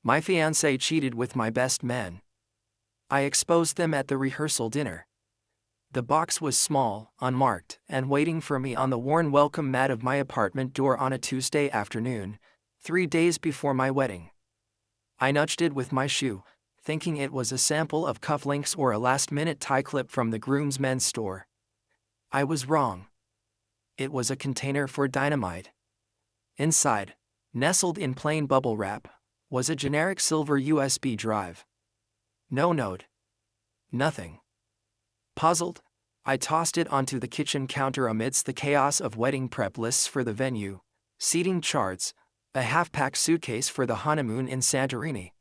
My fiancé cheated with my best man. I exposed them at the rehearsal dinner. The box was small, unmarked, and waiting for me on the worn welcome mat of my apartment door on a Tuesday afternoon, 3 days before my wedding. I nudged it with my shoe, thinking it was a sample of cufflinks or a last-minute tie clip from the groom's men's store. I was wrong. It was a container for dynamite. Inside, nestled in plain bubble wrap, was a generic silver USB drive. No note. Nothing. Puzzled, I tossed it onto the kitchen counter amidst the chaos of wedding prep lists for the venue, seating charts, a half-packed suitcase for the honeymoon in Santorini.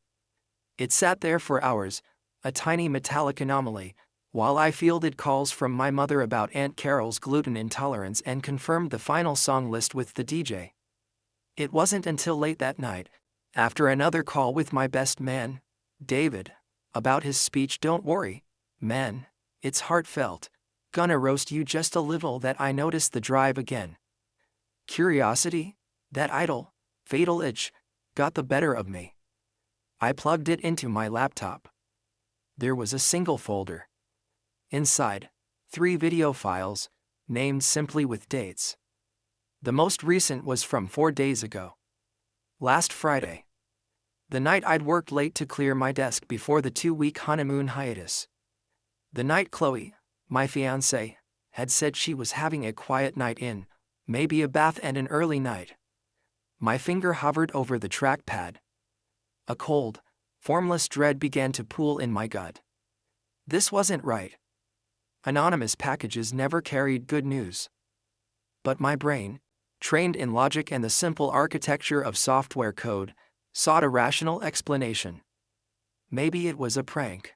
It sat there for hours, a tiny metallic anomaly, while I fielded calls from my mother about Aunt Carol's gluten intolerance and confirmed the final song list with the DJ. It wasn't until late that night, after another call with my best man, David, about his speech "Don't worry, man, it's heartfelt, gonna roast you just a little," that I noticed the drive again. Curiosity, that idle, fatal itch, got the better of me. I plugged it into my laptop. There was a single folder. Inside, 3 video files, named simply with dates. The most recent was from 4 days ago. Last Friday. The night I'd worked late to clear my desk before the 2-week honeymoon hiatus. The night Chloe, my fiancée, had said she was having a quiet night in, maybe a bath and an early night. My finger hovered over the trackpad. A cold, formless dread began to pool in my gut. This wasn't right. Anonymous packages never carried good news. But my brain, trained in logic and the simple architecture of software code, sought a rational explanation. Maybe it was a prank.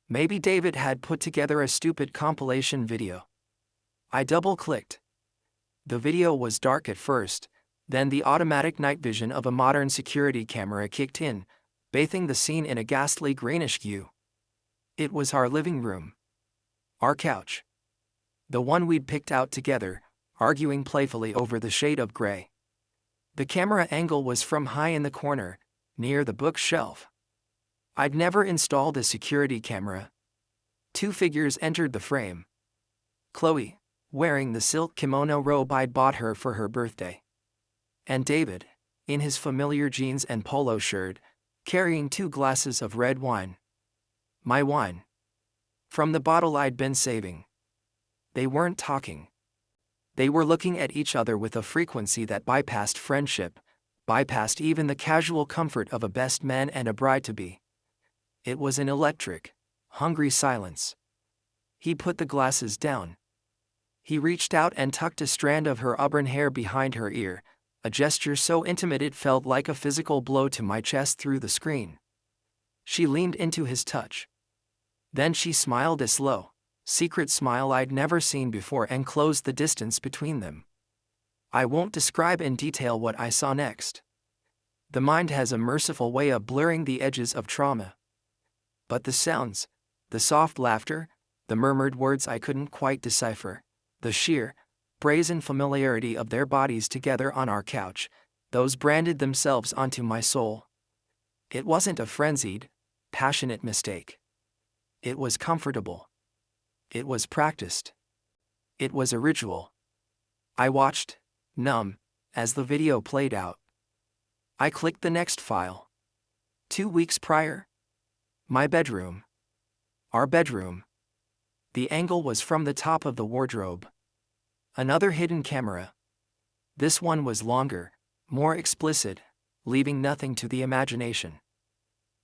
Maybe David had put together a stupid compilation video. I double-clicked. The video was dark at first, then the automatic night vision of a modern security camera kicked in, bathing the scene in a ghastly greenish hue. It was our living room. Our couch. The one we'd picked out together, arguing playfully over the shade of gray. The camera angle was from high in the corner, near the bookshelf. I'd never installed a security camera. 2 figures entered the frame. Chloe, wearing the silk kimono robe I'd bought her for her birthday. And David, in his familiar jeans and polo shirt, carrying 2 glasses of red wine. My wine. From the bottle I'd been saving. They weren't talking. They were looking at each other with a frequency that bypassed friendship, bypassed even the casual comfort of a best man and a bride-to-be. It was an electric, hungry silence. He put the glasses down. He reached out and tucked a strand of her auburn hair behind her ear, a gesture so intimate it felt like a physical blow to my chest through the screen. She leaned into his touch. Then she smiled a slow, secret smile I'd never seen before and closed the distance between them. I won't describe in detail what I saw next. The mind has a merciful way of blurring the edges of trauma. But the sounds, the soft laughter, the murmured words I couldn't quite decipher, the sheer, brazen familiarity of their bodies together on our couch, those branded themselves onto my soul. It wasn't a frenzied, passionate mistake. It was comfortable. It was practiced. It was a ritual. I watched, numb, as the video played out. I clicked the next file. 2 weeks prior. My bedroom. Our bedroom. The angle was from the top of the wardrobe. Another hidden camera. This one was longer, more explicit, leaving nothing to the imagination.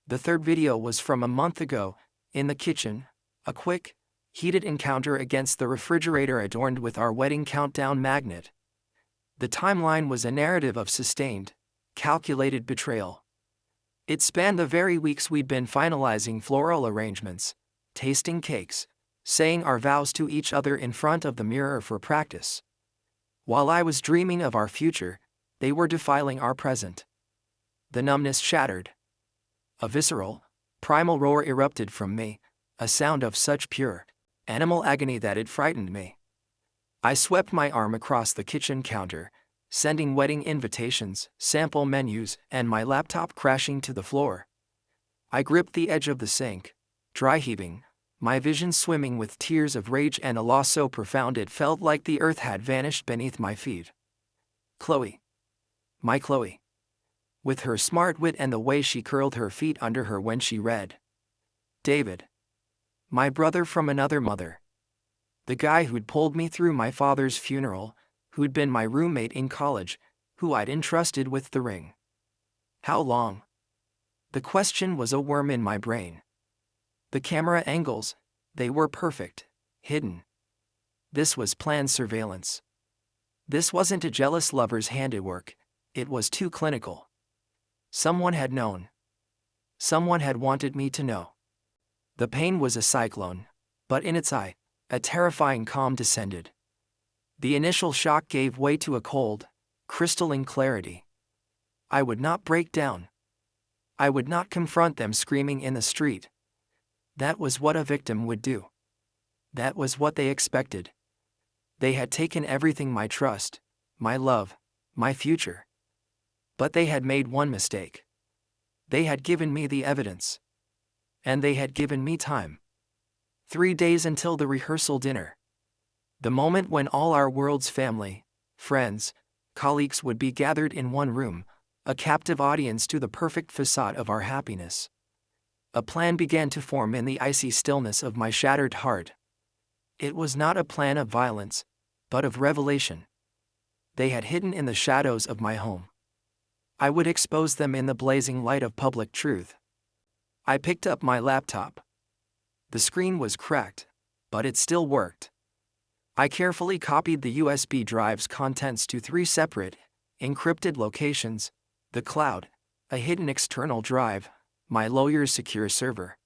The third video was from a month ago, in the kitchen, a quick, heated encounter against the refrigerator adorned with our wedding countdown magnet. The timeline was a narrative of sustained, calculated betrayal. It spanned the very weeks we'd been finalizing floral arrangements, tasting cakes, saying our vows to each other in front of the mirror for practice. While I was dreaming of our future, they were defiling our present. The numbness shattered. A visceral, primal roar erupted from me, a sound of such pure, animal agony that it frightened me. I swept my arm across the kitchen counter, sending wedding invitations, sample menus, and my laptop crashing to the floor. I gripped the edge of the sink, dry heaving, my vision swimming with tears of rage and a loss so profound it felt like the earth had vanished beneath my feet. Chloe. My Chloe. With her smart wit and the way she curled her feet under her when she read. David. My brother from another mother. The guy who'd pulled me through my father's funeral, who'd been my roommate in college, who I'd entrusted with the ring. How long? The question was a worm in my brain. The camera angles, they were perfect, hidden. This was planned surveillance. This wasn't a jealous lover's handiwork, it was too clinical. Someone had known. Someone had wanted me to know. The pain was a cyclone, but in its eye, a terrifying calm descended. The initial shock gave way to a cold, crystalline clarity. I would not break down. I would not confront them screaming in the street. That was what a victim would do. That was what they expected. They had taken everything: my trust, my love, my future. But they had made one mistake. They had given me the evidence. And they had given me time. 3 days until the rehearsal dinner. The moment when all our world's family, friends, colleagues would be gathered in one room, a captive audience to the perfect facade of our happiness. A plan began to form in the icy stillness of my shattered heart. It was not a plan of violence, but of revelation. They had hidden in the shadows of my home. I would expose them in the blazing light of public truth. I picked up my laptop. The screen was cracked, but it still worked. I carefully copied the USB drive's contents to 3 separate, encrypted locations: the cloud, a hidden external drive, my lawyer's secure server.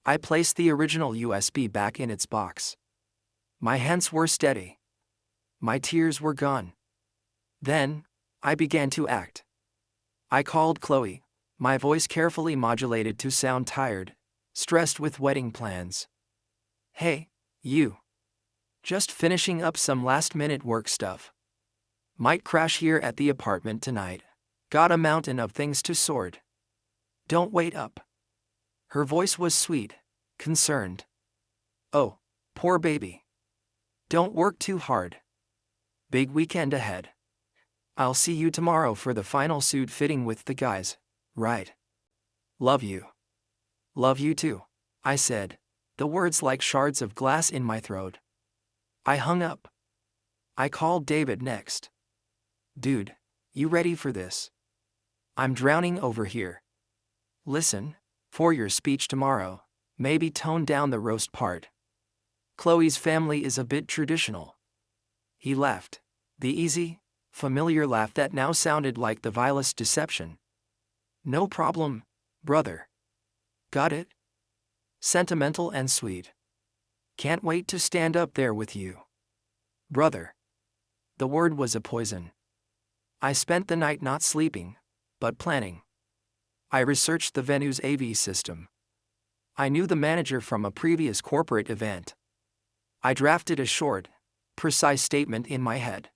I placed the original USB back in its box. My hands were steady. My tears were gone. Then, I began to act. I called Chloe, my voice carefully modulated to sound tired, stressed with wedding plans. Hey, you. Just finishing up some last-minute work stuff. Might crash here at the apartment tonight. Got a mountain of things to sort. Don't wait up. Her voice was sweet, concerned. Oh, poor baby. Don't work too hard. Big weekend ahead. I'll see you tomorrow for the final suit fitting with the guys, right? Love you. Love you too, I said, the words like shards of glass in my throat. I hung up. I called David next. Dude, you ready for this? I'm drowning over here. Listen, for your speech tomorrow, maybe tone down the roast part. Chloe's family is a bit traditional. He laughed, the easy, familiar laugh that now sounded like the vilest deception. No problem, brother. Got it? Sentimental and sweet. Can't wait to stand up there with you. Brother. The word was a poison. I spent the night not sleeping, but planning. I researched the venue's AV system. I knew the manager from a previous corporate event. I drafted a short, precise statement in my head.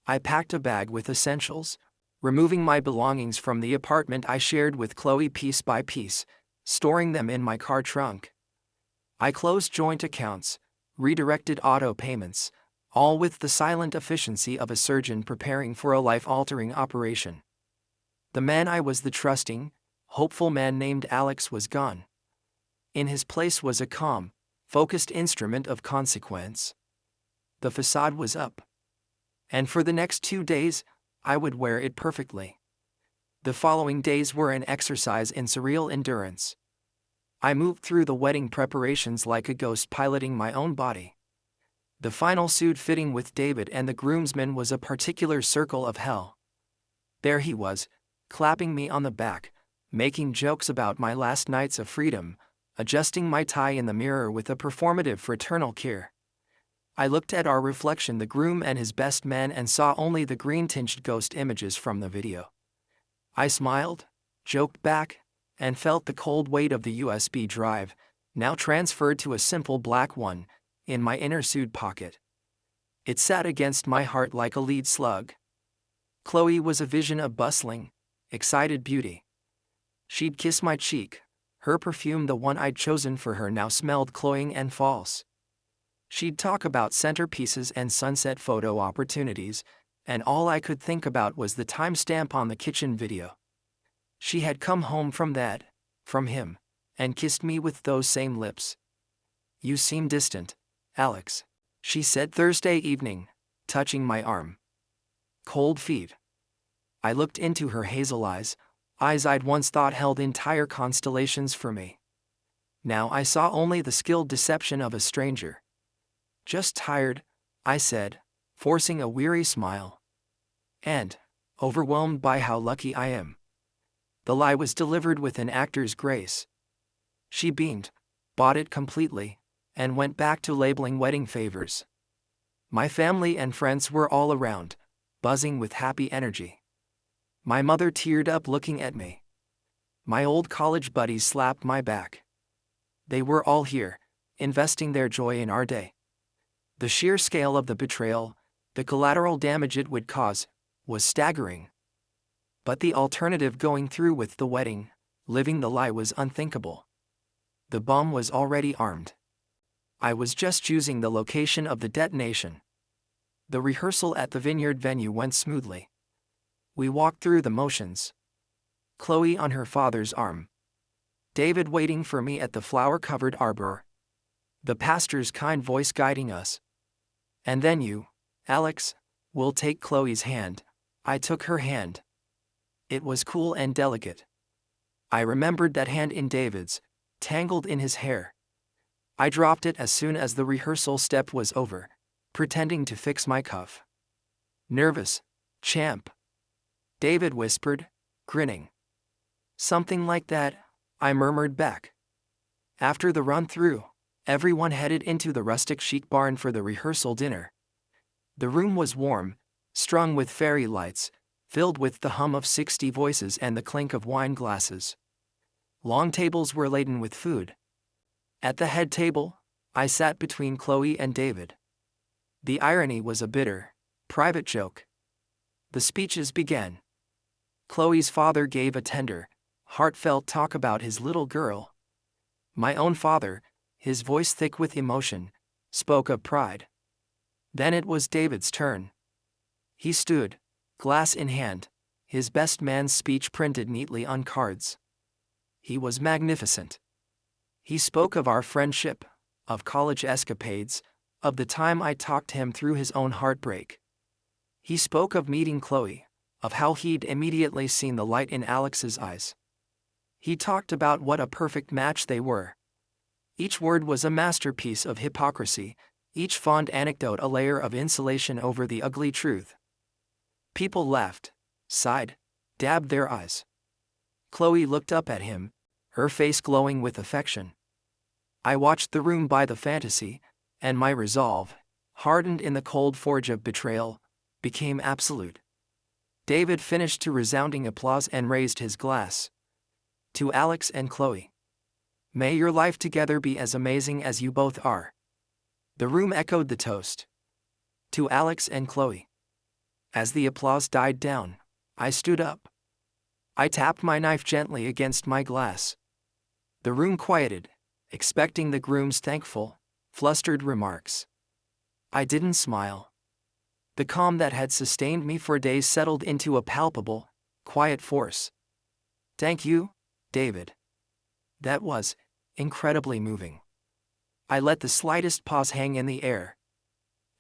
I packed a bag with essentials, removing my belongings from the apartment I shared with Chloe piece by piece, storing them in my car trunk. I closed joint accounts, redirected auto payments, all with the silent efficiency of a surgeon preparing for a life-altering operation. The man I was, the trusting, hopeful man named Alex, was gone. In his place was a calm, focused instrument of consequence. The facade was up. And for the next 2 days, I would wear it perfectly. The following days were an exercise in surreal endurance. I moved through the wedding preparations like a ghost piloting my own body. The final suit fitting with David and the groomsmen was a particular circle of hell. There he was, clapping me on the back, making jokes about my last nights of freedom, adjusting my tie in the mirror with a performative fraternal care. I looked at our reflection, the groom and his best man, and saw only the green-tinged ghost images from the video. I smiled, joked back, and felt the cold weight of the USB drive, now transferred to a simple black one, in my inner suit pocket. It sat against my heart like a lead slug. Chloe was a vision of bustling, excited beauty. She'd kiss my cheek. Her perfume, the one I'd chosen for her, now smelled cloying and false. She'd talk about centerpieces and sunset photo opportunities, and all I could think about was the timestamp on the kitchen video. She had come home from him, and kissed me with those same lips. "You seem distant, Alex," she said Thursday evening, touching my arm. "Cold feet." I looked into her hazel eyes I'd once thought held entire constellations for me. Now I saw only the skilled deception of a stranger. "Just tired," I said, forcing a weary smile. "And overwhelmed by how lucky I am." The lie was delivered with an actor's grace. She beamed, bought it completely, and went back to labeling wedding favors. My family and friends were all around, buzzing with happy energy. My mother teared up looking at me. My old college buddies slapped my back. They were all here, investing their joy in our day. The sheer scale of the betrayal, the collateral damage it would cause, was staggering. But the alternative, going through with the wedding, living the lie, was unthinkable. The bomb was already armed. I was just choosing the location of the detonation. The rehearsal at the Vineyard venue went smoothly. We walked through the motions. Chloe on her father's arm. David waiting for me at the flower-covered arbor. The pastor's kind voice guiding us. "And then you, Alex, will take Chloe's hand." I took her hand. It was cool and delicate. I remembered that hand in David's, tangled in his hair. I dropped it as soon as the rehearsal step was over, pretending to fix my cuff. "Nervous, champ?" David whispered, grinning. "Something like that," I murmured back. After the run-through, everyone headed into the rustic chic barn for the rehearsal dinner. The room was warm, strung with fairy lights, filled with the hum of 60 voices and the clink of wine glasses. Long tables were laden with food. At the head table, I sat between Chloe and David. The irony was a bitter, private joke. The speeches began. Chloe's father gave a tender, heartfelt talk about his little girl. My own father, his voice thick with emotion, spoke of pride. Then it was David's turn. He stood, glass in hand, his best man's speech printed neatly on cards. He was magnificent. He spoke of our friendship, of college escapades, of the time I talked him through his own heartbreak. He spoke of meeting Chloe, of how he'd immediately seen the light in Alex's eyes. He talked about what a perfect match they were. Each word was a masterpiece of hypocrisy, each fond anecdote a layer of insulation over the ugly truth. People laughed, sighed, dabbed their eyes. Chloe looked up at him, her face glowing with affection. I watched the room by the fantasy, and my resolve, hardened in the cold forge of betrayal, became absolute. David finished to resounding applause and raised his glass. "To Alex and Chloe. May your life together be as amazing as you both are." The room echoed the toast. "To Alex and Chloe." As the applause died down, I stood up. I tapped my knife gently against my glass. The room quieted, expecting the groom's thankful, flustered remarks. I didn't smile. The calm that had sustained me for days settled into a palpable, quiet force. "Thank you, David." That was incredibly moving. I let the slightest pause hang in the air.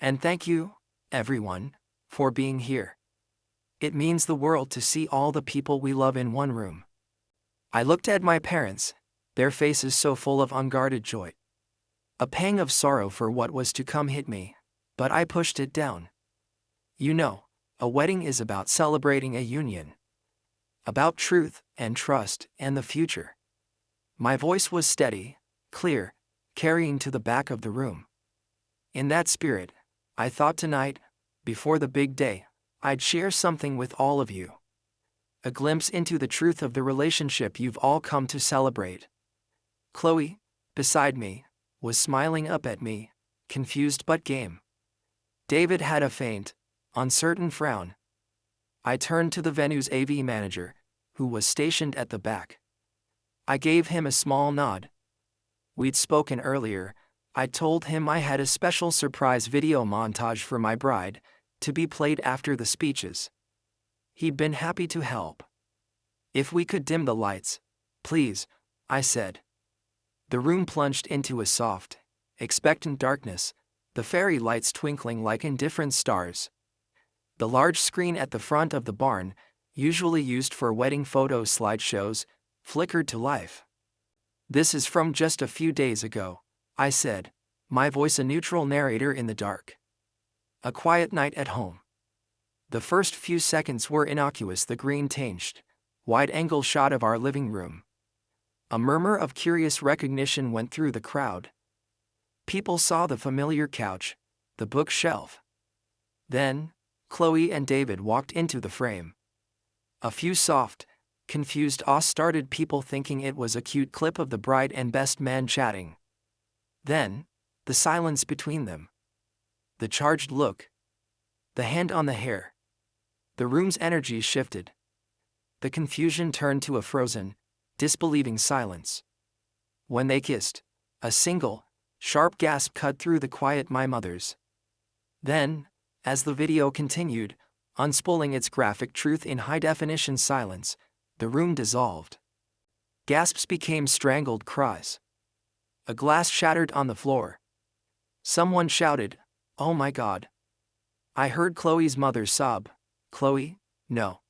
"And thank you, everyone, for being here. It means the world to see all the people we love in one room." I looked at my parents, their faces so full of unguarded joy. A pang of sorrow for what was to come hit me, but I pushed it down. You know, a wedding is about celebrating a union. About truth and trust and the future. My voice was steady, clear, carrying to the back of the room. In that spirit, I thought tonight, before the big day, I'd share something with all of you. A glimpse into the truth of the relationship you've all come to celebrate. Chloe, beside me, was smiling up at me, confused but game. David had a faint, uncertain frown. I turned to the venue's AV manager, who was stationed at the back. I gave him a small nod. We'd spoken earlier. I told him I had a special surprise video montage for my bride, to be played after the speeches. He'd been happy to help. If we could dim the lights, please, I said. The room plunged into a soft, expectant darkness, the fairy lights twinkling like indifferent stars. The large screen at the front of the barn, usually used for wedding photo slideshows, flickered to life. This is from just a few days ago, I said, my voice a neutral narrator in the dark. A quiet night at home. The first few seconds were innocuous, the green-tinged, wide-angle shot of our living room. A murmur of curious recognition went through the crowd. People saw the familiar couch, the bookshelf. Then, Chloe and David walked into the frame. A few soft, confused ahs started, people thinking it was a cute clip of the bride and best man chatting. Then, the silence between them. The charged look. The hand on the hair. The room's energy shifted. The confusion turned to a frozen, disbelieving silence. When they kissed, a single, sharp gasp cut through the quiet my mother's. Then, as the video continued, unspooling its graphic truth in high-definition silence, the room dissolved. Gasps became strangled cries. A glass shattered on the floor. Someone shouted, "Oh my God." I heard Chloe's mother sob, "Chloe, no."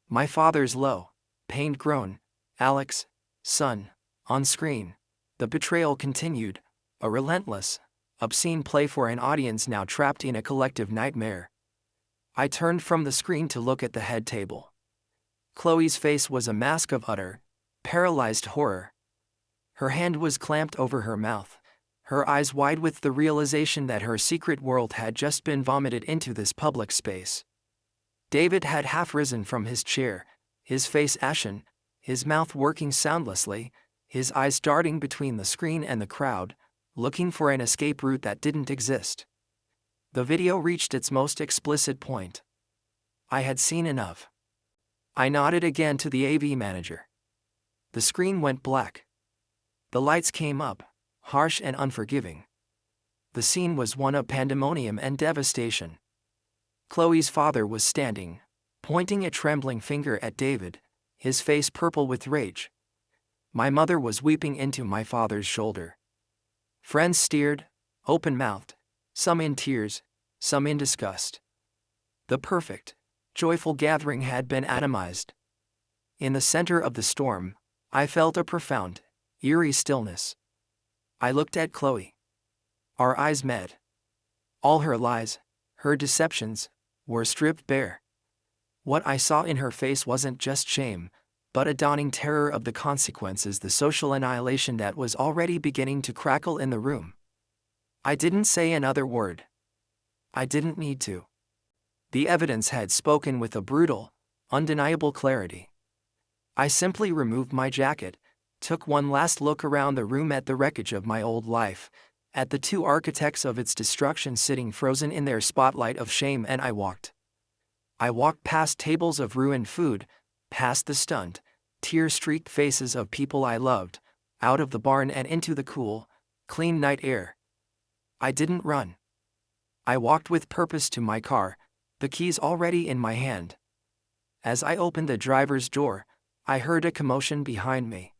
My father's low, pained groan, "Alex, son," on screen. The betrayal continued, a relentless, obscene play for an audience now trapped in a collective nightmare. I turned from the screen to look at the head table. Chloe's face was a mask of utter, paralyzed horror. Her hand was clamped over her mouth, her eyes wide with the realization that her secret world had just been vomited into this public space. David had half risen from his chair, his face ashen, his mouth working soundlessly, his eyes darting between the screen and the crowd, looking for an escape route that didn't exist. The video reached its most explicit point. I had seen enough. I nodded again to the AV manager. The screen went black. The lights came up, harsh and unforgiving. The scene was one of pandemonium and devastation. Chloe's father was standing, pointing a trembling finger at David, his face purple with rage. My mother was weeping into my father's shoulder. Friends stared, open-mouthed, some in tears, some in disgust. The perfect, joyful gathering had been atomized. In the center of the storm, I felt a profound, eerie stillness. I looked at Chloe. Our eyes met. All her lies, her deceptions, were stripped bare. What I saw in her face wasn't just shame, but a dawning terror of the consequences, the social annihilation that was already beginning to crackle in the room. I didn't say another word. I didn't need to. The evidence had spoken with a brutal, undeniable clarity. I simply removed my jacket, took one last look around the room at the wreckage of my old life, at the two architects of its destruction sitting frozen in their spotlight of shame, and I walked. I walked past tables of ruined food, past the stunned, tear-streaked faces of people I loved, out of the barn and into the cool, clean night air. I didn't run. I walked with purpose to my car, the keys already in my hand. As I opened the driver's door, I heard a commotion behind me.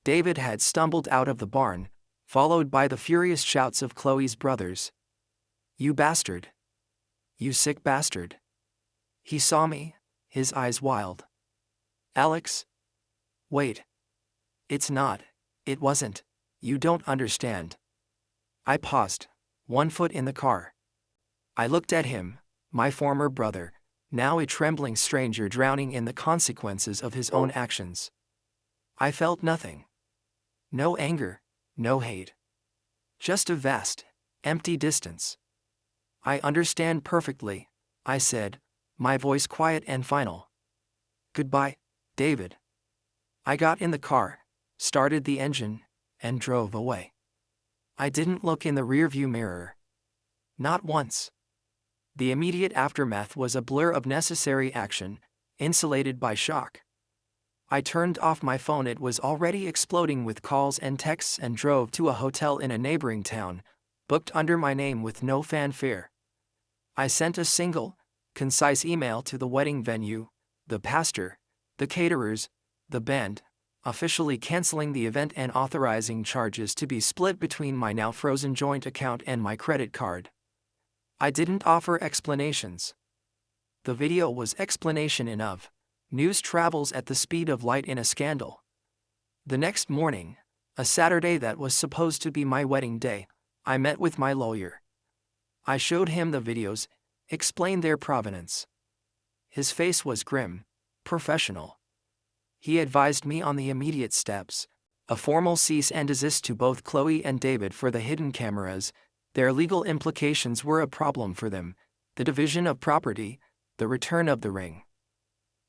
David had stumbled out of the barn, followed by the furious shouts of Chloe's brothers. "You bastard! You sick bastard!" He saw me, his eyes wild. "Alex? Wait. It wasn't, you don't understand." I paused, one foot in the car. I looked at him, my former brother, now a trembling stranger drowning in the consequences of his own actions. I felt nothing. No anger, no hate. Just a vast, empty distance. "I understand perfectly," I said, my voice quiet and final. "Goodbye, David." I got in the car, started the engine, and drove away. I didn't look in the rearview mirror. Not once. The immediate aftermath was a blur of necessary action, insulated by shock. I turned off my phone. It was already exploding with calls and texts, and drove to a hotel in a neighboring town, booked under my name with no fanfare. I sent a single, concise email to the wedding venue, the pastor, the caterers, the band, officially canceling the event and authorizing charges to be split between my now frozen joint account and my credit card. I didn't offer explanations. The video was explanation enough. News travels at the speed of light in a scandal. The next morning, a Saturday that was supposed to be my wedding day, I met with my lawyer. I showed him the videos, explained their provenance. His face was grim, professional. He advised me on the immediate steps: a formal cease and desist to both Chloe and David for the hidden cameras. Their legal implications were a problem for them, the division of property, the return of the ring.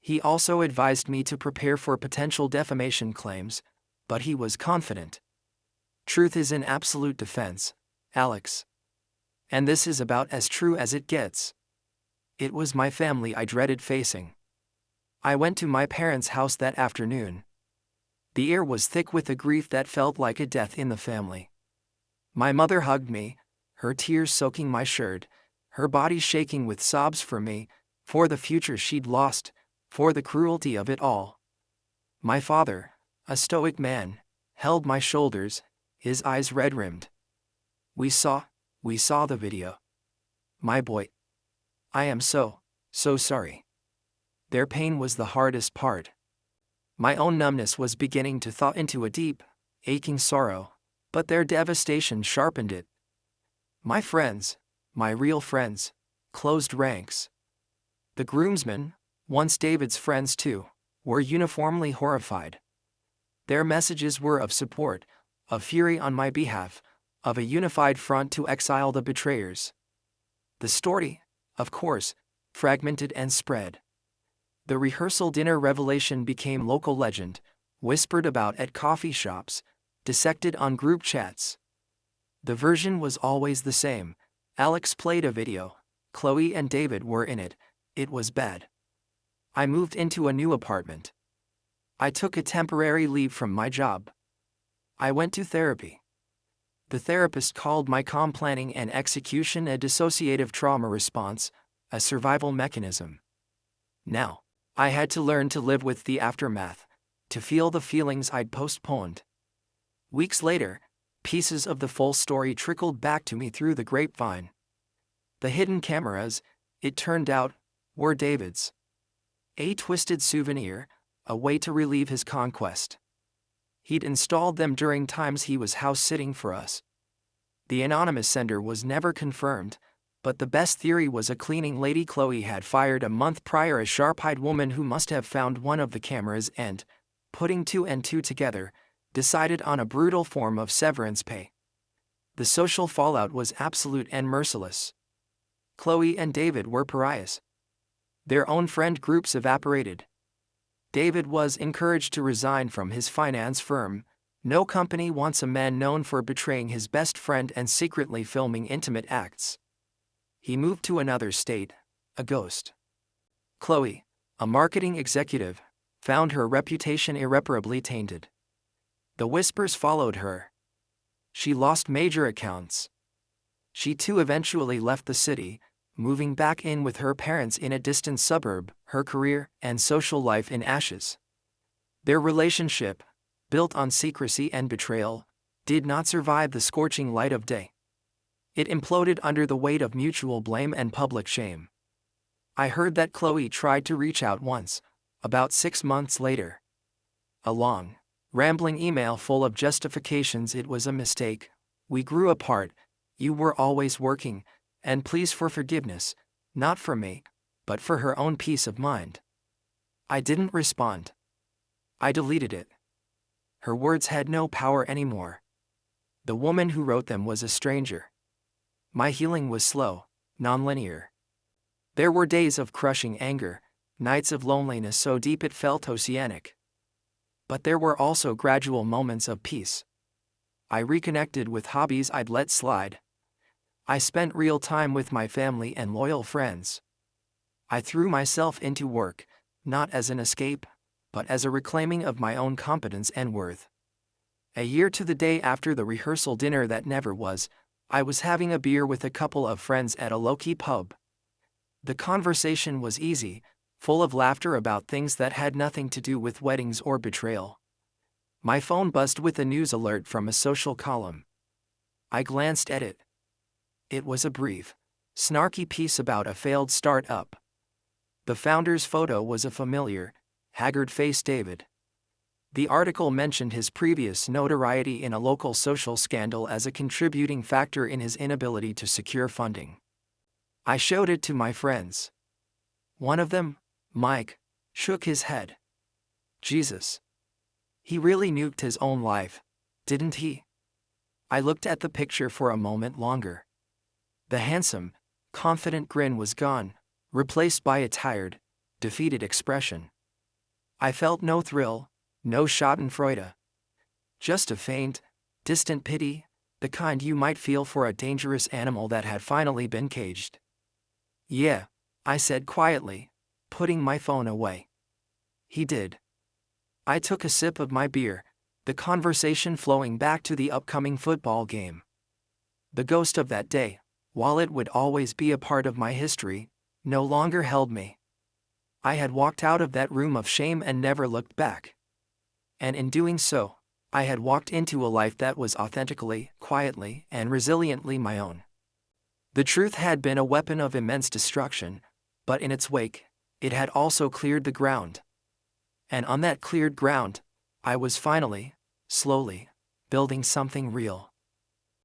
He also advised me to prepare for potential defamation claims, but he was confident. Truth is an absolute defense, Alex. And this is about as true as it gets. It was my family I dreaded facing. I went to my parents' house that afternoon. The air was thick with a grief that felt like a death in the family. My mother hugged me, her tears soaking my shirt, her body shaking with sobs for me, for the future she'd lost, for the cruelty of it all. My father, a stoic man, held my shoulders, his eyes red-rimmed. We saw the video. My boy. I am so sorry. Their pain was the hardest part. My own numbness was beginning to thaw into a deep, aching sorrow, but their devastation sharpened it. My friends, my real friends, closed ranks. The groomsmen, once David's friends too, were uniformly horrified. Their messages were of support, of fury on my behalf, of a unified front to exile the betrayers. The story, of course, fragmented and spread. The rehearsal dinner revelation became local legend, whispered about at coffee shops, dissected on group chats. The version was always the same. Alex played a video, Chloe and David were in it, it was bad. I moved into a new apartment. I took a temporary leave from my job. I went to therapy. The therapist called my calm planning and execution a dissociative trauma response, a survival mechanism. Now, I had to learn to live with the aftermath, to feel the feelings I'd postponed. Weeks later, pieces of the full story trickled back to me through the grapevine. The hidden cameras, it turned out, were David's. A twisted souvenir, a way to relieve his conquest. He'd installed them during times he was house-sitting for us. The anonymous sender was never confirmed, but the best theory was a cleaning lady Chloe had fired a month prior, a sharp-eyed woman who must have found one of the cameras and, putting two and two together, decided on a brutal form of severance pay. The social fallout was absolute and merciless. Chloe and David were pariahs. Their own friend groups evaporated. David was encouraged to resign from his finance firm. No company wants a man known for betraying his best friend and secretly filming intimate acts. He moved to another state, a ghost. Chloe, a marketing executive, found her reputation irreparably tainted. The whispers followed her. She lost major accounts. She too eventually left the city, moving back in with her parents in a distant suburb, her career and social life in ashes. Their relationship, built on secrecy and betrayal, did not survive the scorching light of day. It imploded under the weight of mutual blame and public shame. I heard that Chloe tried to reach out once, about 6 months later. A long, rambling email full of justifications. It was a mistake. We grew apart. You were always working, and pleas for forgiveness, not for me, but for her own peace of mind. I didn't respond. I deleted it. Her words had no power anymore. The woman who wrote them was a stranger. My healing was slow, non-linear. There were days of crushing anger, nights of loneliness so deep it felt oceanic. But there were also gradual moments of peace. I reconnected with hobbies I'd let slide. I spent real time with my family and loyal friends. I threw myself into work, not as an escape, but as a reclaiming of my own competence and worth. A year to the day after the rehearsal dinner that never was, I was having a beer with a couple of friends at a low-key pub. The conversation was easy, full of laughter about things that had nothing to do with weddings or betrayal. My phone buzzed with a news alert from a social column. I glanced at it. It was a brief, snarky piece about a failed startup. The founder's photo was a familiar, haggard-faced David. The article mentioned his previous notoriety in a local social scandal as a contributing factor in his inability to secure funding. I showed it to my friends. One of them, Mike, shook his head. Jesus. He really nuked his own life, didn't he? I looked at the picture for a moment longer. The handsome, confident grin was gone, replaced by a tired, defeated expression. I felt no thrill, no schadenfreude. Just a faint, distant pity, the kind you might feel for a dangerous animal that had finally been caged. Yeah, I said quietly, putting my phone away. He did. I took a sip of my beer, the conversation flowing back to the upcoming football game. The ghost of that day, while it would always be a part of my history, no longer held me. I had walked out of that room of shame and never looked back. And in doing so, I had walked into a life that was authentically, quietly, and resiliently my own. The truth had been a weapon of immense destruction, but in its wake, it had also cleared the ground. And on that cleared ground, I was finally, slowly, building something real.